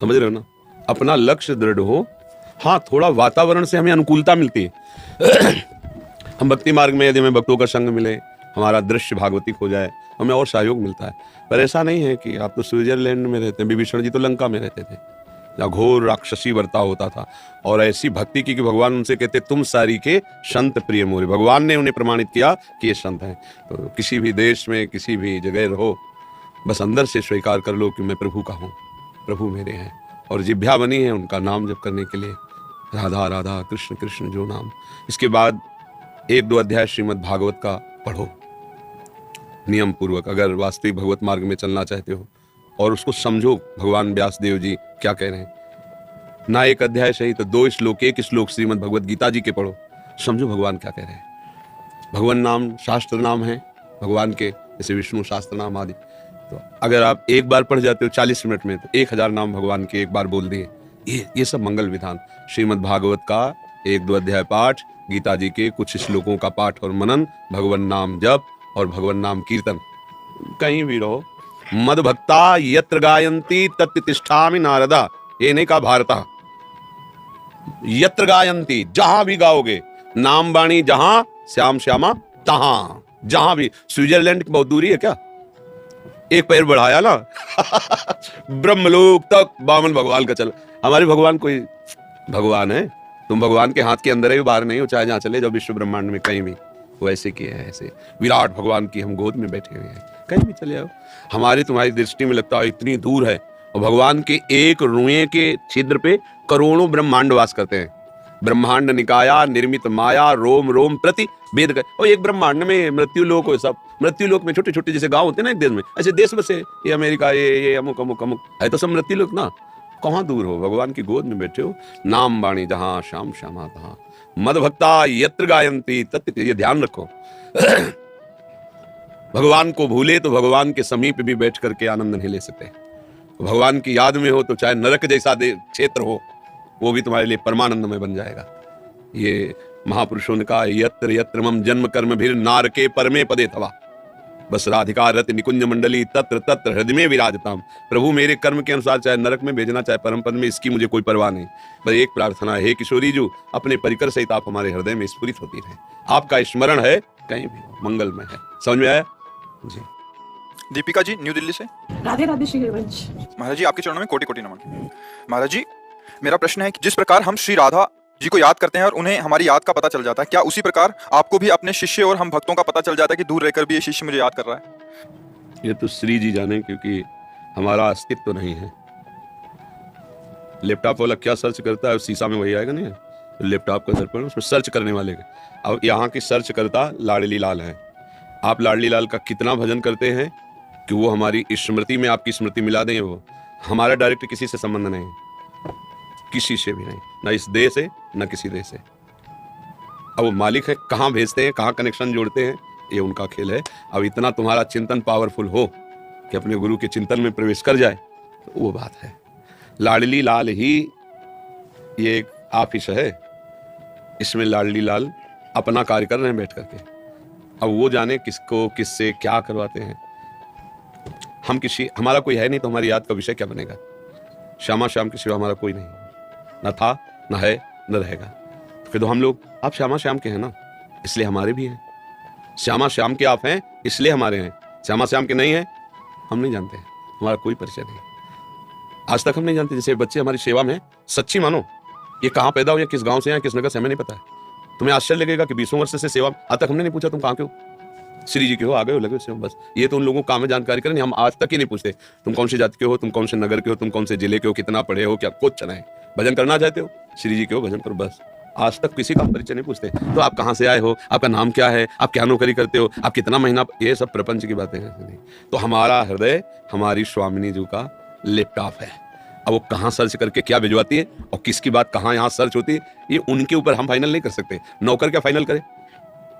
समझ रहे हो ना? अपना लक्ष्य दृढ़ हो। हाँ, थोड़ा वातावरण से हमें अनुकूलता मिलती है। हम भक्ति मार्ग में यदि हमें भक्तों का संग मिले, हमारा दृश्य भागवतिक हो जाए, हमें और सहयोग मिलता है। पर ऐसा नहीं है कि आप तो स्विट्जरलैंड में रहते हैं, विभीषण जी तो लंका में रहते थे, जहाँ घोर राक्षसी बर्ताव होता था और ऐसी भक्ति की कि भगवान उनसे कहते तुम सारी के संत प्रिय मोरे। भगवान ने उन्हें प्रमाणित किया कि ये संत हैं। तो किसी भी देश में, किसी भी जगह रहो, बस अंदर से स्वीकार कर लो कि मैं प्रभु का हूँ, प्रभु मेरे हैं, और जिह्वा बनी है उनका नाम जप करने के लिए, राधा राधा कृष्ण कृष्ण जो नाम। इसके बाद 1-2 अध्याय श्रीमद् भागवत का पढ़ो नियम पूर्वक, अगर वास्तविक भगवत मार्ग में चलना चाहते हो, और उसको समझो भगवान व्यासदेव जी क्या कह रहे हैं। ना 1 अध्याय सही तो 2 श्लोक, 1 श्लोक श्रीमद् भगवत गीता जी के पढ़ो, समझो भगवान क्या कह रहे हैं। भगवान नाम शास्त्र नाम है भगवान के, जैसे विष्णु शास्त्र नाम आदि। तो अगर आप एक बार पढ़ जाते हो 40 मिनट में, तो 1000 नाम भगवान के एक बार बोल दिए। ये सब मंगल विधान। श्रीमद् भागवत का 1-2 अध्याय पाठ, गीता जी के कुछ श्लोकों का पाठ और मनन, भगवान नाम जप और भगवान नाम कीर्तन। कहीं भी रहो, मद भक्ता यत्र गायंती तत्र तिष्ठामि नारदा, ये नहीं कहा भारता, यत्र गायंती, जहां भी गाओगे, नाम बाणी जहां, श्याम श्यामा तहां, जहां भी। स्विट्जरलैंड की बहुत दूरी है क्या? एक पैर बढ़ाया ना ब्रह्मलोक तक बामन भगवान का चल। हमारे भगवान कोई भगवान है, तुम भगवान के हाथ के अंदर है, बाहर नहीं हो, चाहे जहां चले जाओ विश्व ब्रह्मांड में कहीं भी। वो ऐसे किए हैं, ऐसे विराट भगवान की हम गोद में बैठे हुए हैं, कहीं भी चले जाओ। हमारी तुम्हारी दृष्टि में लगता है इतनी दूर है, और भगवान के एक रुए के छिद्र पे करोड़ों ब्रह्मांड वास करते हैं। ब्रह्मांड निकाया निर्मित माया रोम रोम प्रति वेद कर। और एक ब्रह्मांड में मृत्यु लोक हो, सब मृत्यु लोक में छोटे छोटे जैसे गांव होते हैं ना एक देश में, ऐसे देश बसे, ये अमेरिका, ये अमुक अमुक अमुक है, तो सब मृत्यु लोक ना। कहाँ दूर हो, भगवान की गोद में बैठे हो। नाम बाणी जहां, श्याम श्यामा तहां, मद भक्ता यत्र गायंती तत्र, ये ध्यान रखो। भगवान को भूले तो भगवान के समीप भी बैठ करके आनंद नहीं ले सकते। भगवान की याद में हो तो चाहे नरक जैसा क्षेत्र हो, वो भी तुम्हारे लिए परमानंद में बन जाएगा। ये महापुरुषों ने कहा, यत्र यत्र मम जन्म कर्म भीर नारके परमे पदे थवा, बस राधिका रति निकुंज मंडली तत्र तत्र हृदय में विराजताम। प्रभु मेरे कर्म के अनुसार चाहे नरक में भेजना, चाहे परम पद में, इसकी मुझे कोई परवाह नहीं। बस एक प्रार्थना है, किशोरी जी अपने परिकर सहित आप हमारे हृदय में स्फुरित होती रहे। आपका स्मरण है कहीं भी मंगल में है। समझ में आया जी? दीपिका जी न्यू दिल्ली से। राधे राधे श्री हरिवंश। महाराज जी आपके चरणों में कोटि कोटि नमन। महाराज जी मेरा प्रश्न है कि जिस प्रकार हम श्री राधा जी को याद करते हैं और उन्हें हमारी याद का पता चल जाता है, क्या उसी प्रकार आपको भी अपने शिष्य और हम भक्तों का पता चल जाता है कि दूर रहकर भी ये शिष्य मुझे याद कर रहा है? ये तो श्री जी जाने, क्योंकि हमारा अस्तित्व नहीं है। लैपटॉप वाला क्या सर्च करता है, शीशा में वही आएगा नहीं है? तो लैपटॉप का दर्पण, उसमें सर्च करने वाले का। अब यहाँ की सर्च करता लाडली लाल है। आप लाडली लाल का कितना भजन करते हैं कि वो हमारी स्मृति में आपकी स्मृति मिला दें। वो हमारा डायरेक्ट किसी से संबंध नहीं, किसी से भी नहीं, ना इस देश से ना किसी देश से। अब वो मालिक है, कहाँ भेजते हैं, कहाँ कनेक्शन जोड़ते हैं, ये उनका खेल है। अब इतना तुम्हारा चिंतन पावरफुल हो कि अपने गुरु के चिंतन में प्रवेश कर जाए, तो वो बात है। लाडली लाल ही ये एक ऑफिस है, इसमें लाडली लाल अपना कार्य कर रहे हैं बैठ करके। अब वो जाने किसको किससे क्या करवाते हैं। हम हमारा कोई है नहीं, तो हमारी याद का विषय क्या बनेगा? श्यामा श्याम के सिवा हमारा कोई नहीं, न था, न है, न रहेगा। फिर तो हम लोग, आप श्यामा श्याम के हैं ना, इसलिए हमारे भी हैं। श्यामा श्याम के आप हैं, इसलिए हमारे हैं। श्यामा श्याम के नहीं हैं, हम नहीं जानते हैं, हमारा कोई परिचय नहीं। आज तक हम नहीं जानते। जैसे बच्चे हमारी सेवा में, सच्ची मानो, ये कहाँ पैदा हुए, किस गांव से हैं, किस नगर से, हमें नहीं पता है। तुम्हें आश्चर्य लगेगा कि 20 वर्ष से सेवा, आज तक हमने नहीं पूछा तुम कहाँ के हो, श्री जी के हो, आ गए हो, लगे हो। बस ये तो उन लोगों को काम में जानकारी करें, हम आज तक ही नहीं पूछते तुम कौन सी जाति के हो, तुम कौन से नगर के हो, तुम कौन से जिले के हो, कितना पढ़े हो, क्या कुछ नहीं। भजन करना चाहते हो, श्री जी के हो, भजन करो, बस। आज तक किसी का परिचय नहीं पूछते। तो आप कहाँ से आए हो, आपका नाम क्या है, आप क्या नौकरी करते हो, आप कितना महीना, ये सब प्रपंच की बातें हैं। तो हमारा हृदय हमारी स्वामिनी जी का लैपटॉप है। अब वो कहाँ सर्च करके क्या भिजवाती है और किसकी बात कहाँ यहाँ सर्च होती है, ये उनके ऊपर हम फाइनल नहीं कर सकते। नौकर क्या फाइनल करे?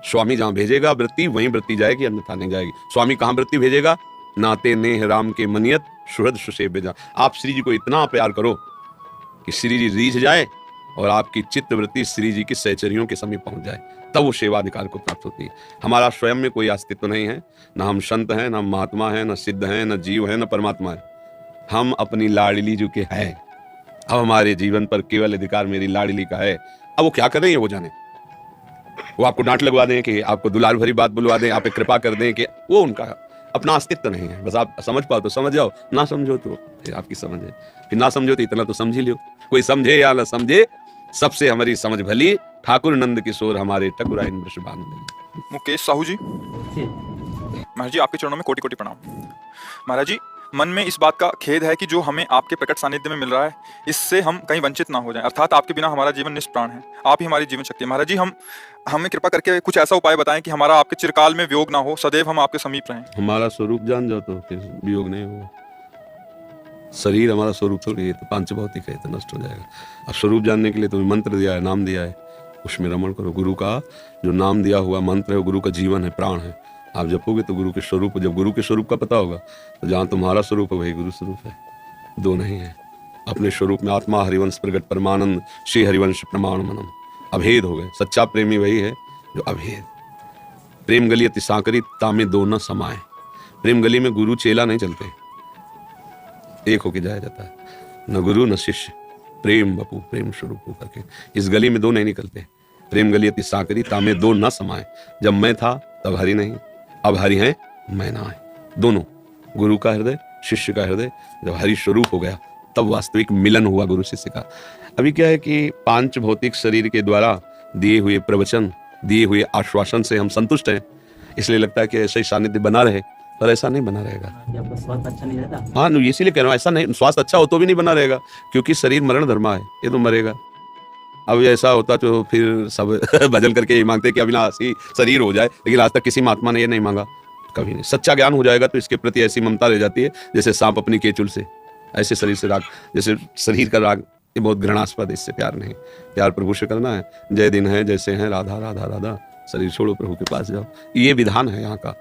स्वामी जहां भेजेगा वृत्ति, वहीं वृत्ति जाएगी, अन्यथा नहीं जाएगी। स्वामी कहां वृत्ति भेजेगा? नाते नेह राम के मनियत सुहृद सुसेव्य जा। आप श्री जी को इतना प्यार करो कि श्री जी रीझ जाए और आपकी चित्त वृत्ति श्री जी की सहचरियों के समीप पहुंच जाए, तब वो सेवाधिकार को प्राप्त होती है। हमारा स्वयं में कोई अस्तित्व नहीं है, ना हम संत हैं, ना महात्मा हैं, ना सिद्ध हैं, ना जीव है, ना परमात्मा है। हम अपनी लाडली जी के हैं। अब हमारे जीवन पर केवल अधिकार मेरी लाडली का है। अब वो क्या कर रही है वो जाने। वो आपको डांट लगवा दें कि आपको दुलार भरी बात बुलवा दें, आप पे कृपा कर दें, कि वो उनका अपना अस्तित्व नहीं है। बस आप समझ पाओ तो समझ जाओ, ना समझो तो फिर आपकी समझ है। फिर ना समझो तो इतना तो समझ ही लो। कोई समझे या ना समझे, सबसे हमारी समझ भली। ठाकुर नंद किशोर हमारे ठकुराइन वृषभानु बली। मुकेश साहू जी, महाराज जी आपके चरणों में कोटि कोटि प्रणाम। महाराज जी, मन में इस बात का खेद है कि जो हमें आपके प्रकट सानिध्य में मिल रहा है, इससे हम कहीं वंचित ना हो जाएं। अर्थात आपके बिना हमारा जीवन निष्प्राण है, आप ही हमारी जीवन शक्ति है। महाराज जी, हमें कृपा करके कुछ ऐसा उपाय बताएं कि हमारा आपके चिरकाल में वियोग ना हो, सदैव हम आपके समीप रहें। हमारा स्वरूप जान जाओ तो फिर वियोग नहीं होगा। शरीर हमारा स्वरूप थोड़ी है, तो पांच भौतिक है, तो नष्ट हो जाएगा। अब स्वरूप जानने के लिए तुम्हें मंत्र दिया है, नाम दिया है, उसमें रमण करो। गुरु का जो नाम दिया हुआ मंत्र है वो गुरु का जीवन है, प्राण है। आप जपोगे तो गुरु के स्वरूप, जब गुरु के स्वरूप का पता होगा तो जहाँ तुम्हारा स्वरूप है वही गुरु स्वरूप है, दो नहीं है। अपने स्वरूप में आत्मा हरिवंश प्रगट परमानंद श्री हरिवंश प्रमाण मनम, अभेद हो गए। सच्चा प्रेमी वही है जो अभेद। प्रेम गली अति सांकरी तामे दो न समाए। प्रेम गली में गुरु चेला नहीं चलते, एक होके जाया जाता है, न गुरु न शिष्य, प्रेम बपू प्रेम स्वरूप होकर के। इस गली में दो नहीं निकलते। प्रेम गली अति सांकरी तामे दो न समाए। जब मैं था तब हरि नहीं, अब हरि है मैं ना है। दोनों, गुरु का हृदय, शिष्य का हृदय, जब हरि स्वरूप हो गया तब वास्तविक मिलन हुआ गुरु शिष्य का। अभी क्या है कि पांच भौतिक शरीर के द्वारा दिए हुए प्रवचन, दिए हुए आश्वासन से हम संतुष्ट हैं, इसलिए लगता है कि ऐसा ही सानिध्य बना रहे, पर ऐसा नहीं बना रहेगा। आपका स्वास्थ्य अच्छा नहीं रहता। हाँ, इसीलिए कह रहा हूँ, ऐसा नहीं, स्वास्थ्य अच्छा हो तो भी नहीं बना रहेगा, क्योंकि शरीर मरण धर्मा है, ये तो मरेगा। अब ऐसा होता तो फिर सब भजन करके ये मांगते कि अविनाशी शरीर हो जाए, लेकिन आज तक किसी महात्मा ने ये नहीं मांगा, कभी नहीं। सच्चा ज्ञान हो जाएगा तो इसके प्रति ऐसी ममता रह जाती है जैसे सांप अपनी केचुल से, ऐसे शरीर से राग, जैसे शरीर का राग, ये बहुत घृणास्पद, इससे प्यार नहीं। प्यार प्रभु से करना है। जय दिन है जैसे हैं, राधा राधा राधा, शरीर छोड़ो प्रभु के पास जाओ, ये विधान है यहाँ का।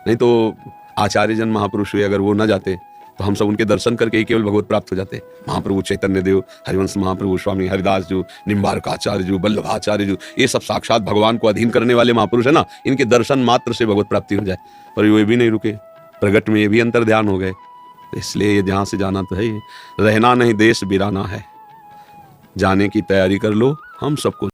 नहीं तो आचार्य जन महापुरुष हुए, अगर वो न जाते तो हम सब उनके दर्शन करके ही केवल भगवत प्राप्त हो जाते। महाप्रभु चैतन्य देव, हरिवंश महाप्रभु, स्वामी हरिदास जी, निम्बारकाचार्य जी, वल्लभाचार्य जी, ये सब साक्षात भगवान को अधीन करने वाले महापुरुष है ना, इनके दर्शन मात्र से भगवत प्राप्ति हो जाए। पर ये भी नहीं रुके, प्रगट में ये भी अंतर ध्यान हो गए। इसलिए ये जहाँ से जाना तो है ही, रहना नहीं देश बिराना है। जाने की तैयारी कर लो, हम सबको